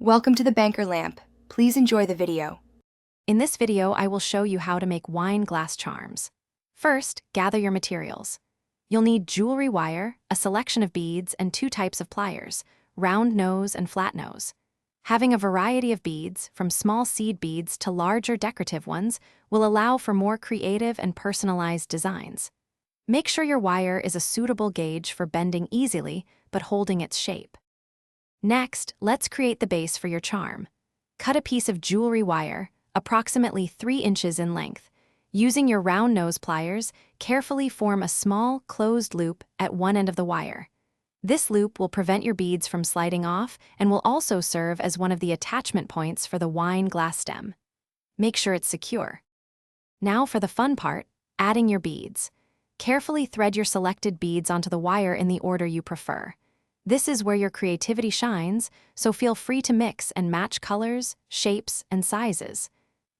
Welcome to the banker lamp. Please enjoy the video. In this video, I will show you how to make wine glass charms. First, gather your materials. You'll need jewelry wire, a selection of beads, and 2 types of pliers, round nose and flat nose. Having a variety of beads, from small seed beads to larger decorative ones, will allow for more creative and personalized designs. Make sure your wire is a suitable gauge for bending easily, but holding its shape. Next, let's create the base for your charm. Cut a piece of jewelry wire, approximately 3 inches in length. Using your round nose pliers, carefully form a small, closed loop at one end of the wire. This loop will prevent your beads from sliding off and will also serve as one of the attachment points for the wine glass stem. Make sure it's secure. Now for the fun part, adding your beads. Carefully thread your selected beads onto the wire in the order you prefer. This is where your creativity shines, so feel free to mix and match colors, shapes, and sizes.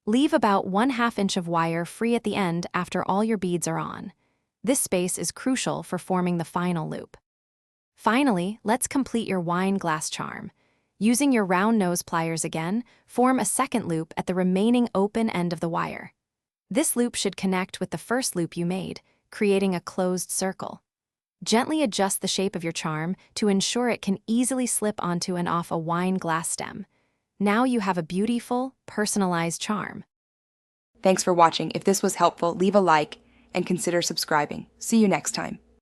Leave about 1/2 inch of wire free at the end after all your beads are on. This space is crucial for forming the final loop. Finally, let's complete your wine glass charm. Using your round nose pliers again, form a second loop at the remaining open end of the wire. This loop should connect with the first loop you made, creating a closed circle. Gently adjust the shape of your charm to ensure it can easily slip onto and off a wine glass stem. Now you have a beautiful, personalized charm. Thanks for watching. If this was helpful, leave a like and consider subscribing. See you next time.